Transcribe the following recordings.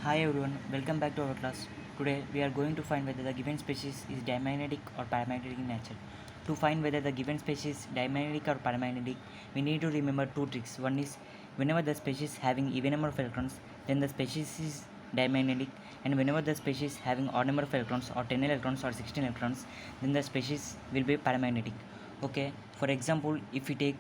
Hi everyone, welcome back to our class. Today we are going to find whether the given species is diamagnetic or paramagnetic in nature. To find whether the given species is diamagnetic or paramagnetic, we need to remember two tricks. One is whenever the species having even number of electrons, then the species is diamagnetic, and whenever the species having odd number of electrons or 10 electrons or 16 electrons, then the species will be paramagnetic. Okay, for example, if we take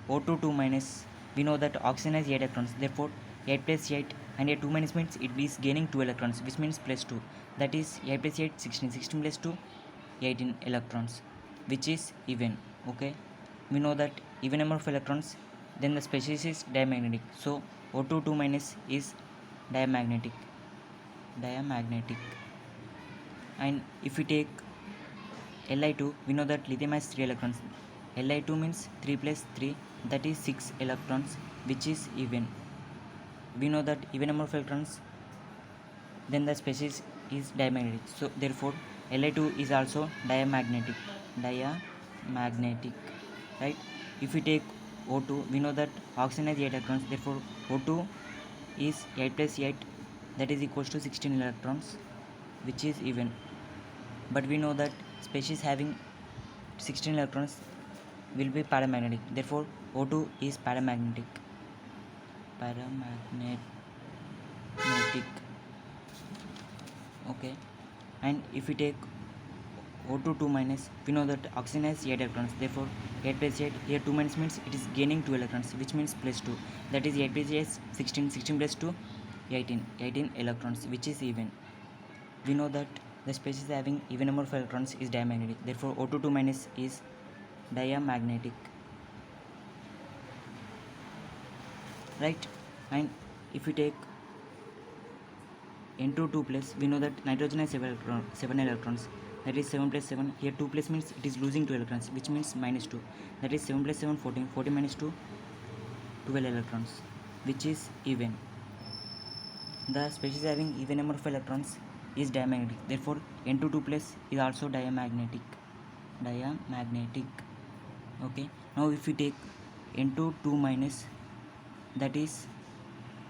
O2 2 minus, we know that oxygen has 8 electrons, therefore 8 plus 8 and here 2 minus means it is gaining 2 electrons, which means plus 2, that is 8 plus 8 16, 16 plus 2 18 electrons, which is even. Okay, we know that even number of electrons, then the species is diamagnetic, so O2 2 minus is diamagnetic. And if we take Li2, we know that lithium has 3 electrons. Li2 means 3 plus 3, that is 6 electrons, which is even. We know that even number of electrons, then the species is diamagnetic. So therefore Li2 is also diamagnetic. Diamagnetic, right? If we take O2, we know that oxygen has 8 electrons. Therefore O2 is 8 plus 8, that is equals to 16 electrons, which is even. But we know that species having 16 electrons will be paramagnetic. Therefore O2 is paramagnetic. Okay, and if we take O2 2 minus, we know that oxygen has 8 electrons. Therefore 8 plus 8, here 2 minus means it is gaining 2 electrons, which means plus 2, that is 8 plus 8 16, 16 plus 2 18, 18 electrons, which is even. We know that the species having even number of electrons is diamagnetic. Therefore O2 2 minus is diamagnetic, right? And if we take N2 2 plus, we know that nitrogen has 7 electrons, that is 7 plus 7, here 2 plus means it is losing 2 electrons, which means minus 2, that is 7 plus 7 14, 14 minus 2 12 electrons, which is even. The species having even number of electrons is diamagnetic. Therefore N2 2 plus is also diamagnetic. Okay, now if we take N2 2 minus, that is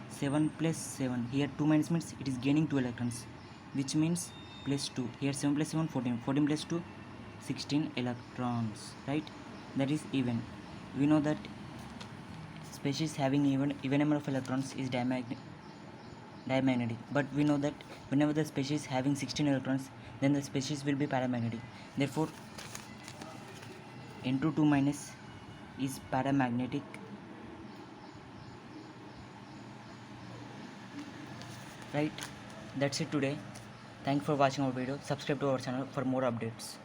7 plus 7, here 2 minus means it is gaining 2 electrons, which means plus 2, here 7 plus 7 14, 14 plus 2 16 electrons, right? That is even. We know that species having even number of electrons is diamagnetic, but we know that whenever the species having 16 electrons, then the species will be paramagnetic. Therefore N2 2 minus is paramagnetic, right? That's it today. Thank you for watching our video. Subscribe to our channel for more updates.